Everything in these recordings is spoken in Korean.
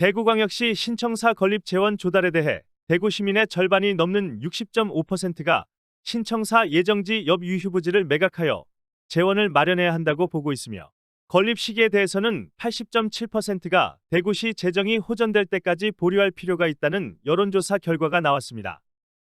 대구광역시 신청사 건립 재원 조달에 대해 대구 시민의 절반이 넘는 60.5%가 신청사 예정지 옆 유휴부지를 매각하여 재원을 마련해야 한다고 보고 있으며, 건립 시기에 대해서는 80.7%가 대구시 재정이 호전될 때까지 보류할 필요가 있다는 여론조사 결과가 나왔습니다.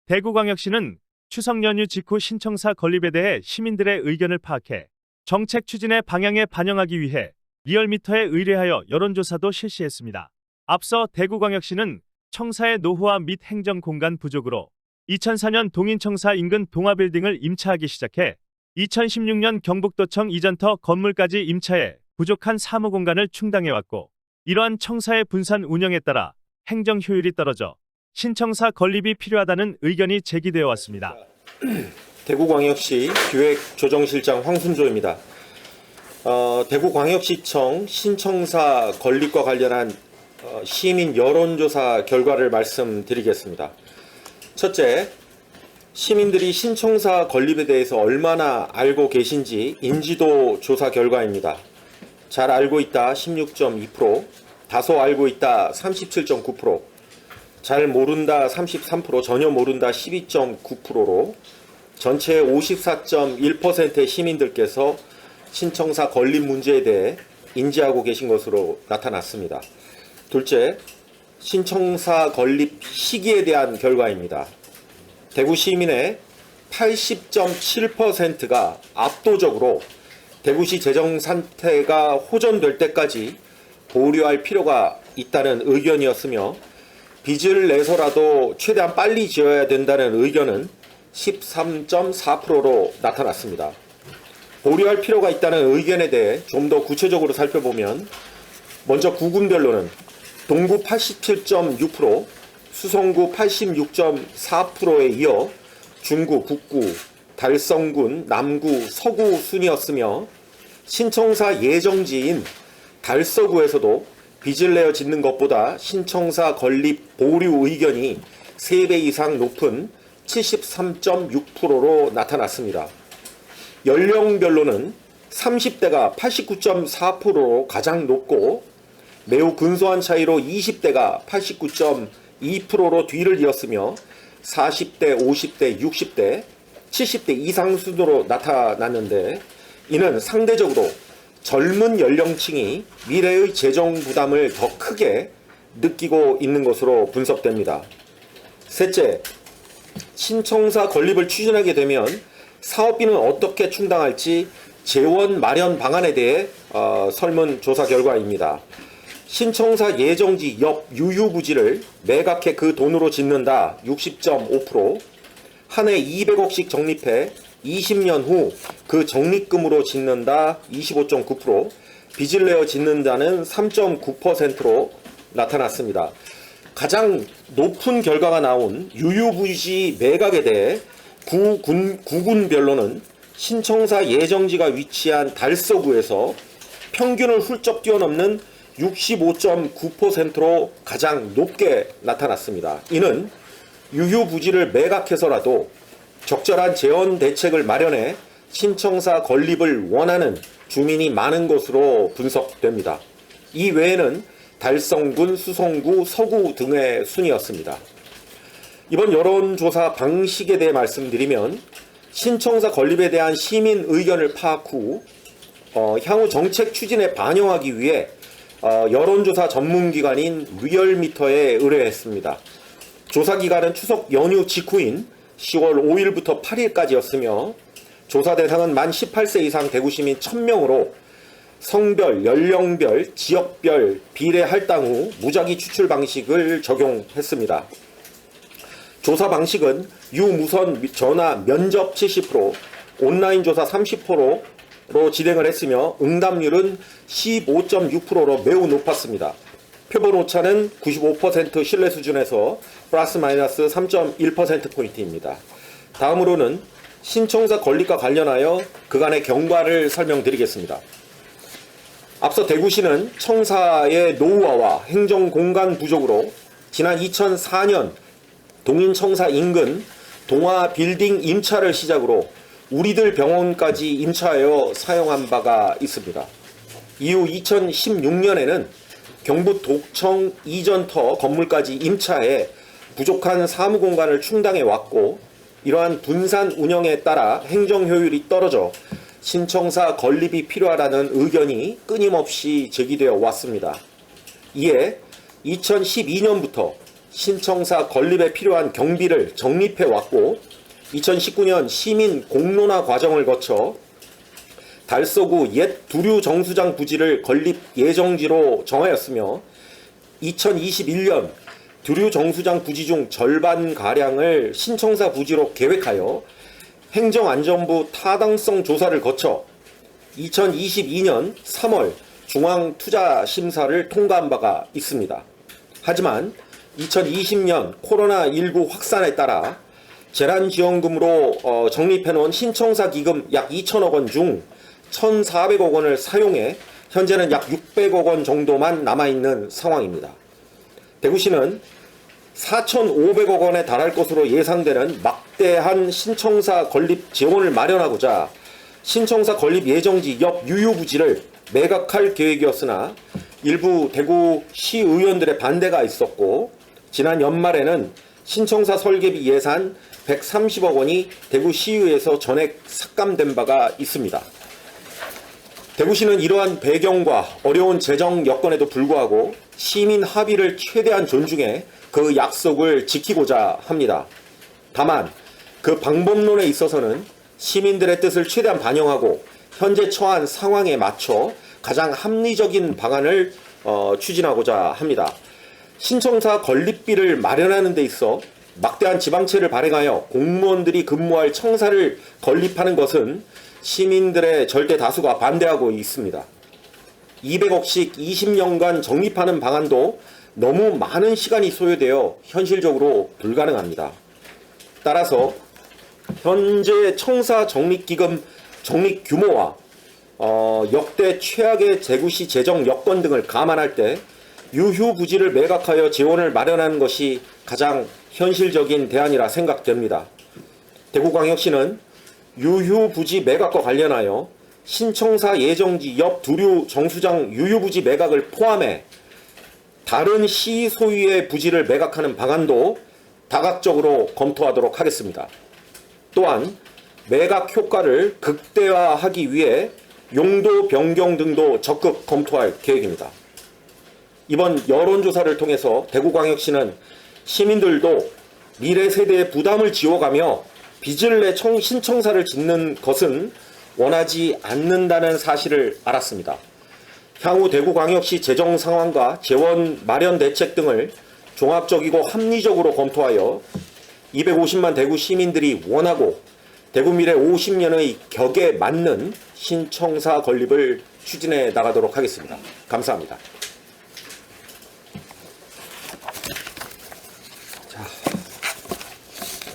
대구광역시는 추석 연휴 직후 신청사 건립에 대해 시민들의 의견을 파악해 정책 추진의 방향에 반영하기 위해 리얼미터에 의뢰하여 여론조사도 실시했습니다. 앞서 대구광역시는 청사의 노후화 및 행정공간 부족으로 2004년 동인청사 인근 동아빌딩을 임차하기 시작해 2016년 경북도청 이전터 건물까지 임차해 부족한 사무공간을 충당해왔고, 이러한 청사의 분산 운영에 따라 행정 효율이 떨어져 신청사 건립이 필요하다는 의견이 제기되어 왔습니다. 대구광역시 기획조정실장 황순조입니다. 대구광역시청 신청사 건립과 관련한 시민 여론조사 결과를 말씀드리겠습니다. 첫째, 시민들이 신청사 건립에 대해서 얼마나 알고 계신지 인지도 조사 결과입니다. 잘 알고 있다 16.2%, 다소 알고 있다 37.9%, 잘 모른다 33%, 전혀 모른다 12.9%로 전체 54.1%의 시민들께서 신청사 건립 문제에 대해 인지하고 계신 것으로 나타났습니다. 둘째, 신청사 건립 시기에 대한 결과입니다. 대구 시민의 80.7%가 압도적으로 대구시 재정 상태가 호전될 때까지 보류할 필요가 있다는 의견이었으며, 빚을 내서라도 최대한 빨리 지어야 된다는 의견은 13.4%로 나타났습니다. 보류할 필요가 있다는 의견에 대해 좀 더 구체적으로 살펴보면, 먼저 구군별로는 동구 87.6%, 수성구 86.4%에 이어 중구, 북구, 달성군, 남구, 서구 순이었으며, 신청사 예정지인 달서구에서도 빚을 내어 짓는 것보다 신청사 건립 보류 의견이 3배 이상 높은 73.6%로 나타났습니다. 연령별로는 30대가 89.4%로 가장 높고, 매우 근소한 차이로 20대가 89.2%로 뒤를 이었으며, 40대, 50대, 60대, 70대 이상 순으로 나타났는데, 이는 상대적으로 젊은 연령층이 미래의 재정 부담을 더 크게 느끼고 있는 것으로 분석됩니다. 셋째, 신청사 건립을 추진하게 되면 사업비는 어떻게 충당할지 재원 마련 방안에 대해 설문조사 결과입니다. 신청사 예정지 옆 유휴부지를 매각해 그 돈으로 짓는다 60.5%, 한 해 200억씩 적립해 20년 후 그 적립금으로 짓는다 25.9%, 빚을 내어 짓는다는 3.9%로 나타났습니다. 가장 높은 결과가 나온 유휴부지 매각에 대해 구군별로는 신청사 예정지가 위치한 달서구에서 평균을 훌쩍 뛰어넘는 65.9%로 가장 높게 나타났습니다. 이는 유휴부지를 매각해서라도 적절한 재원 대책을 마련해 신청사 건립을 원하는 주민이 많은 것으로 분석됩니다. 이 외에는 달성군, 수성구, 서구 등의 순이었습니다. 이번 여론조사 방식에 대해 말씀드리면, 신청사 건립에 대한 시민 의견을 파악 후 향후 정책 추진에 반영하기 위해 여론조사 전문기관인 리얼미터에 의뢰했습니다. 조사기간은 추석 연휴 직후인 10월 5일부터 8일까지였으며, 조사 대상은 만 18세 이상 대구시민 1000명으로 성별, 연령별, 지역별 비례 할당 후 무작위 추출 방식을 적용했습니다. 조사 방식은 유무선 전화 면접 70%, 온라인 조사 30%로 진행을 했으며, 응답률은 15.6%로 매우 높았습니다. 표본 오차는 95% 신뢰 수준에서 플러스 마이너스 3.1%포인트입니다. 다음으로는 신청사 건립과 관련하여 그간의 경과를 설명드리겠습니다. 앞서 대구시는 청사의 노후화와 행정공간 부족으로 지난 2004년 동인청사 인근 동아빌딩 임차를 시작으로 우리들 병원까지 임차하여 사용한 바가 있습니다. 이후 2016년에는 경북 독청 이전터 건물까지 임차해 부족한 사무 공간을 충당해 왔고, 이러한 분산 운영에 따라 행정 효율이 떨어져 신청사 건립이 필요하다는 의견이 끊임없이 제기되어 왔습니다. 이에 2012년부터 신청사 건립에 필요한 경비를 적립해 왔고, 2019년 시민 공론화 과정을 거쳐 달서구 옛 두류 정수장 부지를 건립 예정지로 정하였으며, 2021년 두류 정수장 부지 중 절반가량을 신청사 부지로 계획하여 행정안전부 타당성 조사를 거쳐 2022년 3월 중앙투자심사를 통과한 바가 있습니다. 하지만 2020년 코로나19 확산에 따라 재난지원금으로 적립해놓은 신청사 기금 약 2천억 원 중 1,400억 원을 사용해 현재는 약 600억 원 정도만 남아있는 상황입니다. 대구시는 4,500억 원에 달할 것으로 예상되는 막대한 신청사 건립 재원을 마련하고자 신청사 건립 예정지 옆 유휴부지를 매각할 계획이었으나 일부 대구시 의원들의 반대가 있었고, 지난 연말에는 신청사 설계비 예산 130억 원이 대구시의회에서 전액 삭감된 바가 있습니다. 대구시는 이러한 배경과 어려운 재정 여건에도 불구하고 시민 합의를 최대한 존중해 그 약속을 지키고자 합니다. 다만 그 방법론에 있어서는 시민들의 뜻을 최대한 반영하고 현재 처한 상황에 맞춰 가장 합리적인 방안을 추진하고자 합니다. 신청사 건립비를 마련하는 데 있어 막대한 지방채를 발행하여 공무원들이 근무할 청사를 건립하는 것은 시민들의 절대 다수가 반대하고 있습니다. 200억씩 20년간 적립하는 방안도 너무 많은 시간이 소요되어 현실적으로 불가능합니다. 따라서 현재 청사 적립기금 적립 규모와 역대 최악의 대구시 재정 여건 등을 감안할 때 유휴 부지를 매각하여 재원을 마련하는 것이 가장 현실적인 대안이라 생각됩니다. 대구광역시는 유휴 부지 매각과 관련하여 신청사 예정지 옆 두류 정수장 유휴 부지 매각을 포함해 다른 시 소유의 부지를 매각하는 방안도 다각적으로 검토하도록 하겠습니다. 또한 매각 효과를 극대화하기 위해 용도 변경 등도 적극 검토할 계획입니다. 이번 여론조사를 통해서 대구광역시는 시민들도 미래 세대의 부담을 지워가며 빚을 내 신청사를 짓는 것은 원하지 않는다는 사실을 알았습니다. 향후 대구광역시 재정 상황과 재원 마련 대책 등을 종합적이고 합리적으로 검토하여 250만 대구 시민들이 원하고 대구 미래 50년의 격에 맞는 신청사 건립을 추진해 나가도록 하겠습니다. 감사합니다.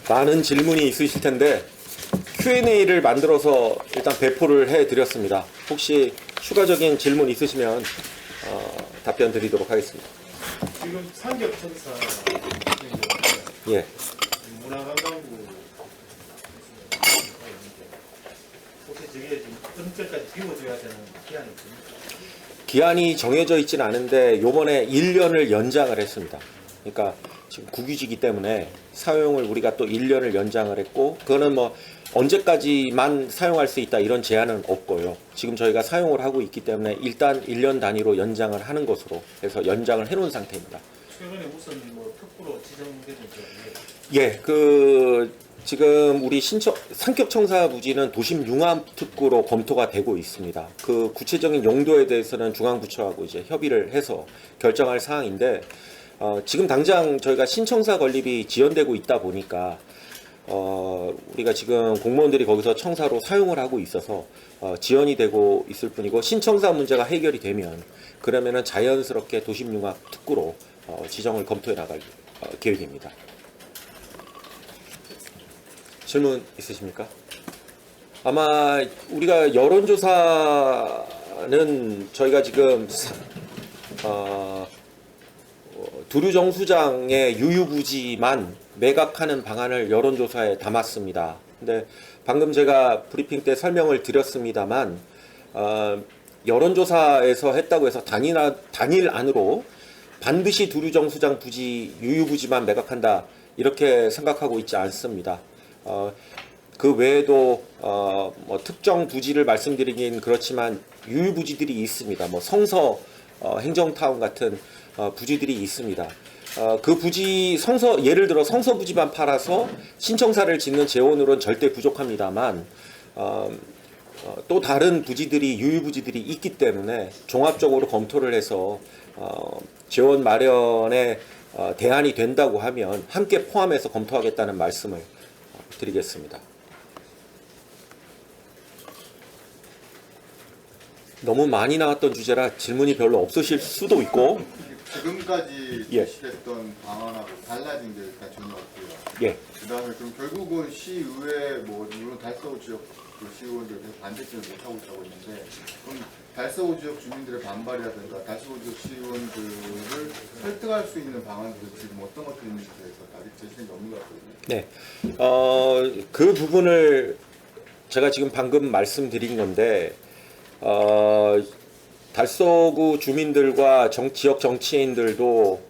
많은 질문이 있으실 텐데 Q&A를 만들어서 일단 배포를 해드렸습니다. 혹시 추가적인 질문 있으시면 답변 드리도록 하겠습니다. 지금 상격청사 예. 문화관광부 혹시 저게 지금 언제까지 비워줘야 되는 기한이 있습니까? 기한이 정해져 있지는 않은데 요번에 1년을 연장을 했습니다. 그러니까 지금 국유지기 때문에 사용을 우리가 또 1년을 연장을 했고, 그거는 뭐 언제까지만 사용할 수 있다 이런 제한은 없고요. 지금 저희가 사용을 하고 있기 때문에 일단 1년 단위로 연장을 하는 것으로 해서 연장을 해놓은 상태입니다. 최근에 무슨 뭐 특구로 지정되는지 예, 지금 우리 상격청사 부지는 도심 융합 특구로 검토가 되고 있습니다. 그 구체적인 용도에 대해서는 중앙부처하고 이제 협의를 해서 결정할 사항인데, 지금 당장 저희가 신청사 건립이 지연되고 있다 보니까 우리가 지금 공무원들이 거기서 청사로 사용을 하고 있어서 지연이 되고 있을 뿐이고, 신청사 문제가 해결이 되면 그러면은 자연스럽게 도심융합 특구로 지정을 검토해 나갈 계획입니다. 질문 있으십니까? 아마 우리가 여론조사는 저희가 지금 두류정수장의 유휴부지만 매각하는 방안을 여론조사에 담았습니다. 근데 방금 제가 브리핑 때 설명을 드렸습니다만 여론조사에서 했다고 해서 단일 안으로 반드시 두류정수장 부지, 유유부지만 매각한다 이렇게 생각하고 있지 않습니다. 그 외에도 뭐 특정 부지를 말씀드리긴 그렇지만 유유부지들이 있습니다. 뭐 성서 행정타운 같은 부지들이 있습니다. 그 부지 예를 들어 성서 부지만 팔아서 신청사를 짓는 재원으로는 절대 부족합니다만 또 다른 부지들이 유유부지들이 있기 때문에 종합적으로 검토를 해서 재원 마련에 대안이 된다고 하면 함께 포함해서 검토하겠다는 말씀을 드리겠습니다. 너무 많이 나왔던 주제라 질문이 별로 없으실 수도 있고. 지금까지 예. 제시됐던 방안하고 달라진 게 일단 중요하고요. 예. 그다음에 그럼 결국은 시의회 뭐 물론 달서구 지역 그 시의원들 계속 반대쪽을 못 하고 있다고 했는데 그럼 달서구 지역 주민들의 반발이라든가 달서구 지역 시의원들을 설득할 수 있는 방안들은 지금 어떤 것들이 있는지 대해서 아직 제시된 게 없는 것 같거든요. 네. 그 부분을 제가 지금 방금 말씀드린 건데 달서구 주민들과 지역 정치인들도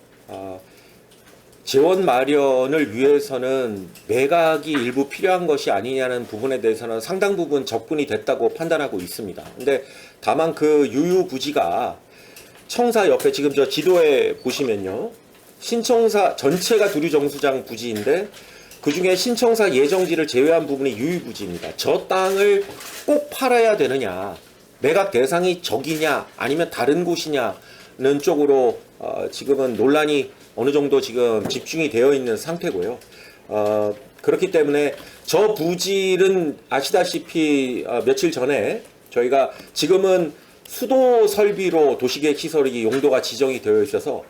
재원 마련을 위해서는 매각이 일부 필요한 것이 아니냐는 부분에 대해서는 상당 부분 접근이 됐다고 판단하고 있습니다. 근데 다만 그 유유부지가 청사 옆에 지금 저 지도에 보시면요. 신청사 전체가 두류정수장 부지인데 그중에 신청사 예정지를 제외한 부분이 유유부지입니다. 저 땅을 꼭 팔아야 되느냐, 매각 대상이 저기냐 아니면 다른 곳이냐는 쪽으로 지금은 논란이 어느 정도 지금 집중이 되어 있는 상태고요. 그렇기 때문에 저 부지는 아시다시피 며칠 전에 저희가 지금은 수도 설비로 도시계획 시설이 용도가 지정이 되어 있어서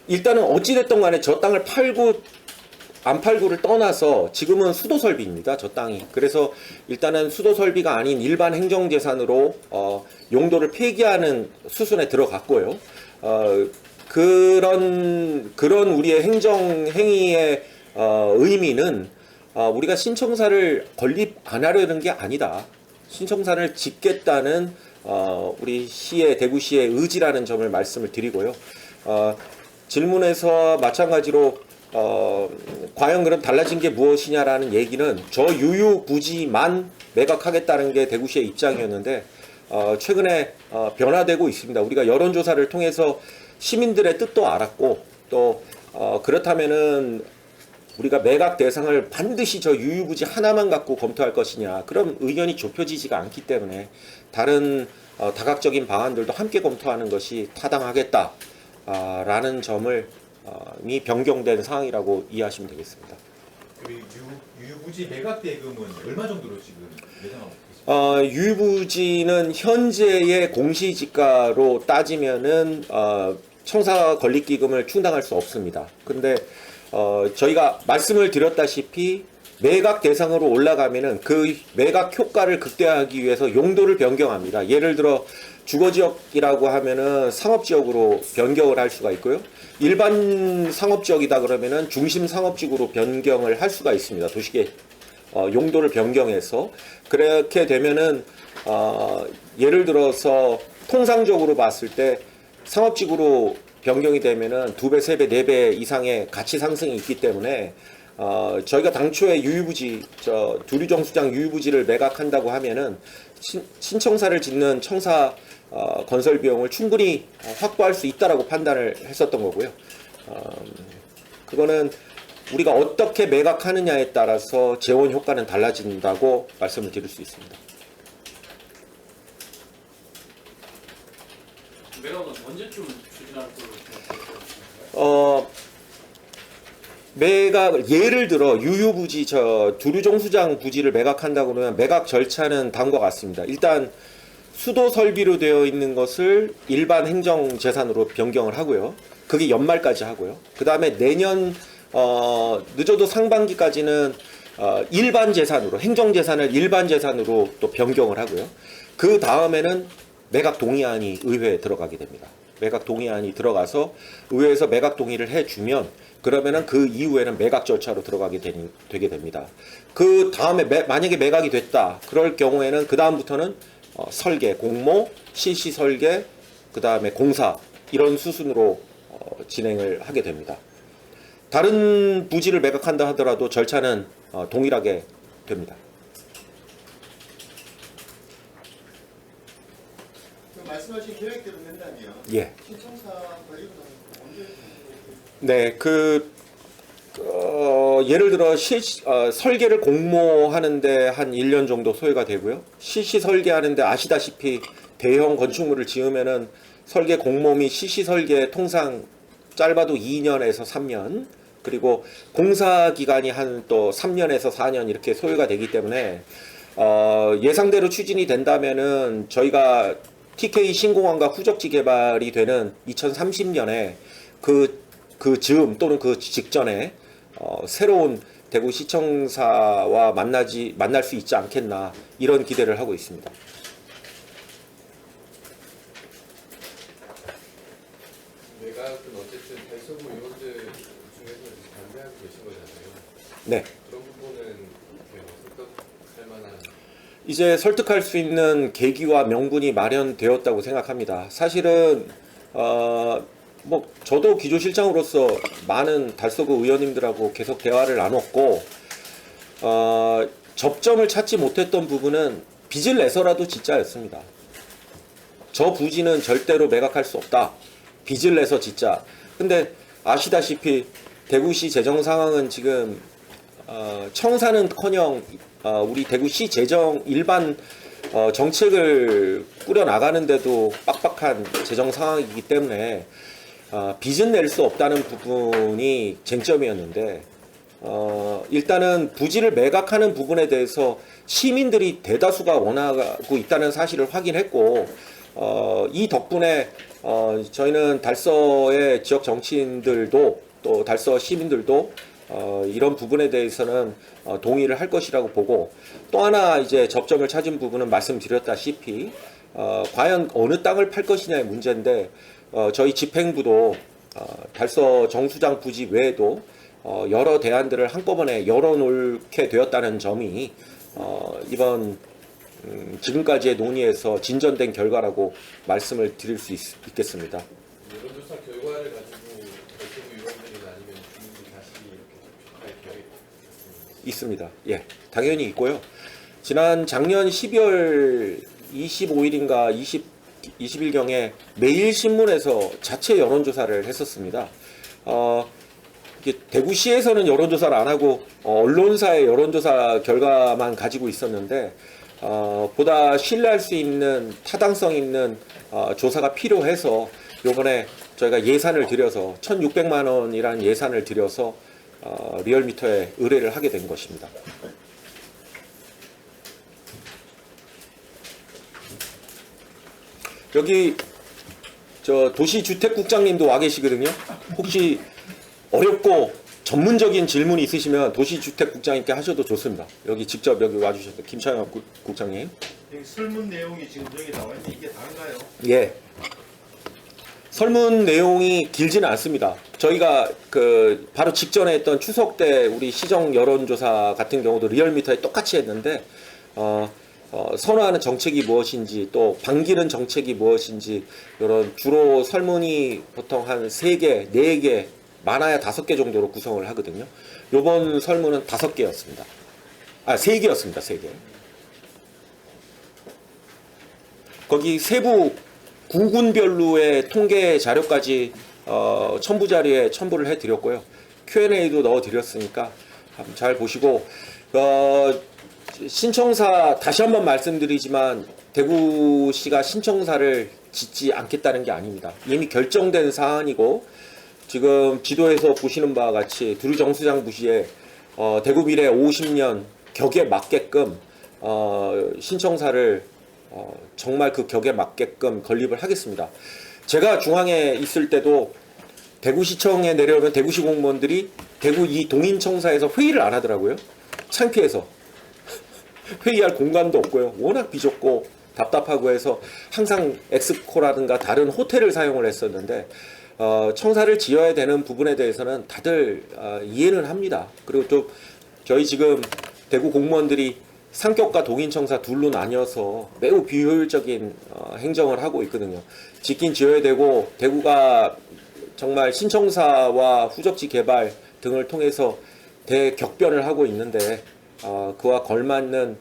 일단은 어찌됐든 간에 저 땅을 팔고 안 팔고를 떠나서 지금은 수도 설비입니다. 저 땅이. 그래서 일단은 수도 설비가 아닌 일반 행정재산으로 용도를 폐기하는 수순에 들어갔고요. 그런 우리의 행정 행위의 의미는 우리가 신청사를 건립 안 하려는 게 아니다. 신청사를 짓겠다는 우리 시의 대구시의 의지라는 점을 말씀을 드리고요. 질문에서 마찬가지로 과연 그럼 달라진 게 무엇이냐라는 얘기는 저 유유부지만 매각하겠다는 게 대구시의 입장이었는데 최근에 변화되고 있습니다. 우리가 여론조사를 통해서 시민들의 뜻도 알았고 또 그렇다면은 우리가 매각 대상을 반드시 저 유유부지 하나만 갖고 검토할 것이냐 그럼 의견이 좁혀지지가 않기 때문에 다른 다각적인 방안들도 함께 검토하는 것이 타당하겠다라는 점을 이 변경된 상황이라고 이해하시면 되겠습니다. 유유부지 매각 대금은 얼마 정도로 지금 예상하고 계십니까? 유유부지는 현재의 공시지가로 따지면은 청사 건립기금을 충당할 수 없습니다. 근데 저희가 말씀을 드렸다시피 매각 대상으로 올라가면은 그 매각 효과를 극대화하기 위해서 용도를 변경합니다. 예를 들어 주거지역이라고 하면은 상업지역으로 변경을 할 수가 있고요. 일반 상업지역이다 그러면은 중심 상업지구로 변경을 할 수가 있습니다. 도시계획 용도를 변경해서 그렇게 되면은 예를 들어서 통상적으로 봤을 때 상업지구로 변경이 되면은 2배, 3배, 4배 이상의 가치 상승이 있기 때문에 저희가 당초에 유유부지, 두류정수장 유유부지를 매각한다고 하면은 신청사를 짓는 청사 건설 비용을 충분히 확보할 수 있다라고 판단을 했었던 거고요. 그거는 우리가 어떻게 매각하느냐에 따라서 재원 효과는 달라진다고 말씀을 드릴 수 있습니다. 매각은 언제쯤 추진할 걸로 매각 예를 들어 유유부지 두류정수장 부지를 매각한다고 그러면 매각 절차는 다음과 같습니다. 일단 수도 설비로 되어 있는 것을 일반 행정 재산으로 변경을 하고요. 그게 연말까지 하고요. 그 다음에 내년 늦어도 상반기까지는 일반 재산으로 행정 재산을 일반 재산으로 또 변경을 하고요. 그 다음에는 매각 동의안이 의회에 들어가게 됩니다. 매각 동의안이 들어가서 의회에서 매각 동의를 해주면 그러면은 그 이후에는 매각 절차로 들어가게 되게 됩니다. 그 다음에 만약에 매각이 됐다. 그럴 경우에는 그 다음부터는 설계, 공모, 실시 설계, 그 다음에 공사 이런 수순으로 진행을 하게 됩니다. 다른 부지를 매각한다 하더라도 절차는 동일하게 됩니다. 말씀하신 계획대로 된다면 예. 신청사 관리가 언제? 네, 예를 들어 설계를 공모하는데 한 1년 정도 소요가 되고요. 실시 설계하는데 아시다시피 대형 건축물을 지으면은 설계 공모 및 실시 설계 통상 짧아도 2년에서 3년, 그리고 공사 기간이 한 또 3년에서 4년 이렇게 소요가 되기 때문에 예상대로 추진이 된다면은 저희가 TK 신공항과 후적지 개발이 되는 2030년에 그 즈음 또는 그 직전에 새로운 대구시청사와 만날 수 있지 않겠나 이런 기대를 하고 있습니다. 매각은 어쨌든 달서구 의원들 중에서 반대하고 계신 거잖아요. 네. 그런 부분은 설득할 만한. 이제 설득할 수 있는 계기와 명분이 마련되었다고 생각합니다. 사실은 뭐 저도 기조실장으로서 많은 달서구 의원님들하고 계속 대화를 나눴고 접점을 찾지 못했던 부분은 빚을 내서라도 짓자였습니다. 저 부지는 절대로 매각할 수 없다. 빚을 내서 짓자. 근데 아시다시피 대구시 재정 상황은 지금 청사는커녕 우리 대구시 재정 일반 정책을 꾸려 나가는데도 빡빡한 재정 상황이기 때문에 빚은 낼 수 없다는 부분이 쟁점이었는데 일단은 부지를 매각하는 부분에 대해서 시민들이 대다수가 원하고 있다는 사실을 확인했고 이 덕분에 저희는 달서의 지역 정치인들도 또 달서 시민들도 이런 부분에 대해서는 동의를 할 것이라고 보고, 또 하나 이제 접점을 찾은 부분은 말씀드렸다시피 과연 어느 땅을 팔 것이냐의 문제인데 저희 집행부도 달서 정수장 부지 외에도 여러 대안들을 한꺼번에 열어놓게 되었다는 점이 이번 지금까지의 논의에서 진전된 결과라고 말씀을 드릴 수 있겠습니다. 여론조사 결과를 가지고 달서구 의원들이나 아니면 주민들이 다시 이렇게 접촉할 계획이 있습니다. 예, 당연히 있고요. 작년 12월 25일인가 20일경에 매일신문에서 자체 여론조사를 했었습니다. 이게 대구시에서는 여론조사를 안 하고 언론사의 여론조사 결과만 가지고 있었는데 보다 신뢰할 수 있는 타당성 있는 조사가 필요해서 요번에 저희가 예산을 들여서 1,600만 원이라는 예산을 들여서 리얼미터에 의뢰를 하게 된 것입니다. 여기 저 도시주택국장님도 와 계시거든요. 혹시 어렵고 전문적인 질문이 있으시면 도시주택국장님께 하셔도 좋습니다. 여기 직접 여기 와주셔서 김창엽 국장님. 여기 설문 내용이 지금 여기 나와 있는데 이게 다인가요? 예. 설문 내용이 길지는 않습니다. 저희가 바로 직전에 했던 추석 때 우리 시정 여론조사 같은 경우도 리얼미터에 똑같이 했는데 선호하는 정책이 무엇인지 또 반기는 정책이 무엇인지 이런 주로 설문이 보통 한 3개, 4개 많아야 5개 정도로 구성을 하거든요. 요번 설문은 5개였습니다. 3개였습니다. 3개. 거기 세부 구군별로의 통계 자료까지 첨부 자료에 첨부를 해드렸고요. Q&A도 넣어드렸으니까 한번 잘 보시고 신청사 다시 한번 말씀드리지만 대구시가 신청사를 짓지 않겠다는 게 아닙니다. 이미 결정된 사안이고 지금 지도에서 보시는 바와 같이 두류정수장 부지에 대구 미래 50년 격에 맞게끔 신청사를 정말 그 격에 맞게끔 건립을 하겠습니다. 제가 중앙에 있을 때도 대구시청에 내려오면 대구시 공무원들이 대구 이 동인청사에서 회의를 안 하더라고요. 창피해서. 회의할 공간도 없고요. 워낙 비좁고 답답하고 해서 항상 엑스코라든가 다른 호텔을 사용을 했었는데 청사를 지어야 되는 부분에 대해서는 다들 이해는 합니다. 그리고 또 저희 지금 대구 공무원들이 상격과 동인청사 둘로 나뉘어서 매우 비효율적인 행정을 하고 있거든요. 짓긴 지어야 되고 대구가 정말 신청사와 후적지 개발 등을 통해서 대격변을 하고 있는데 그와 걸맞는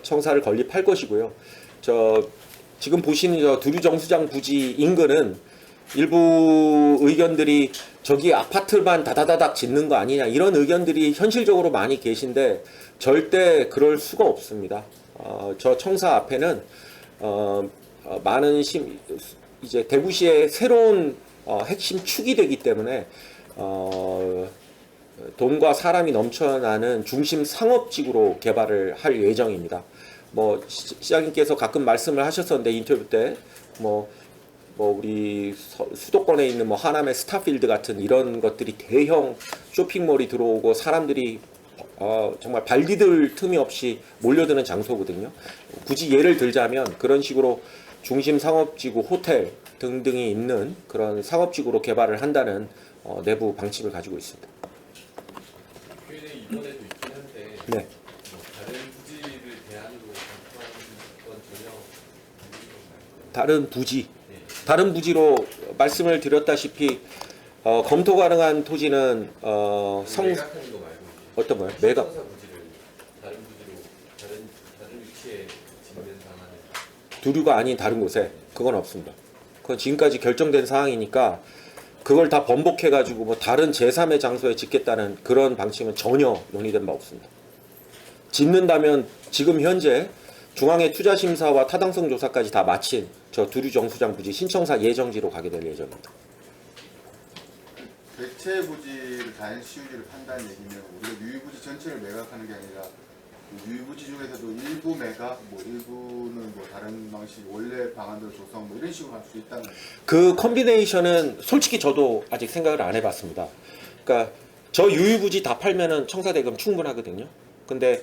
청사를 건립할 것이고요. 지금 보시는 저 두류정수장 부지 인근은 일부 의견들이 저기 아파트만 다다다닥 짓는 거 아니냐 이런 의견들이 현실적으로 많이 계신데 절대 그럴 수가 없습니다. 저 청사 앞에는 많은 이제 대구시의 새로운 핵심 축이 되기 때문에 돈과 사람이 넘쳐나는 중심 상업지구로 개발을 할 예정입니다. 뭐 시장님께서 가끔 말씀을 하셨었는데 인터뷰 때 우리 수도권에 있는 뭐 하남의 스타필드 같은 이런 것들이 대형 쇼핑몰이 들어오고 사람들이 정말 발 디딜 틈이 없이 몰려드는 장소거든요. 굳이 예를 들자면 그런 식으로 중심 상업지구, 호텔 등등이 있는 그런 상업지구로 개발을 한다는 내부 방침을 가지고 있습니다. 교회에 이번에도 있긴 한데 네. 뭐 다른 부지를 대안으로 검토하는 건 전혀 없나요? 다른 부지로 말씀을 드렸다시피 검토 가능한 토지는 매각하는 거 말고 어떤 거요? 매각. 신청사 부지를 다른 부지로 다른 위치에 짓는 방안을 두류가 아닌 다른 곳에 그건 없습니다. 그건 지금까지 결정된 사항이니까 그걸 다 번복해가지고 뭐 다른 제3의 장소에 짓겠다는 그런 방침은 전혀 논의된 바 없습니다. 짓는다면 지금 현재 중앙의 투자심사와 타당성 조사까지 다 마친 저 두류정수장 부지 신청사 예정지로 가게 될 예정입니다. 대체 부지를 다시유지를 판다는 얘기면 우리가 유유부지 전체를 매각하는 게 아니라 그 유유부지 중에서도 일부 매각, 뭐 일부는 뭐 다른 방식 원래 방안대로 조성 뭐 이런 식으로 할 수 있다는. 그 콤비네이션은 솔직히 저도 아직 생각을 안 해봤습니다. 그러니까 저 유유부지 다 팔면은 청사대금 충분하거든요. 근데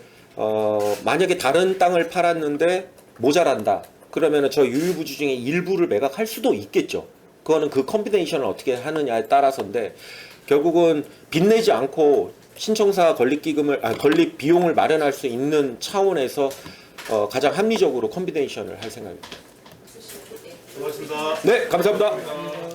만약에 다른 땅을 팔았는데 모자란다. 그러면은 저 유유부지 중에 일부를 매각할 수도 있겠죠. 그거는 그 콤비네이션을 어떻게 하느냐에 따라서인데 결국은 빚내지 않고 신청사 건립 비용을 마련할 수 있는 차원에서 가장 합리적으로 콤비네이션을 할 생각입니다. 고맙습니다. 네, 감사합니다.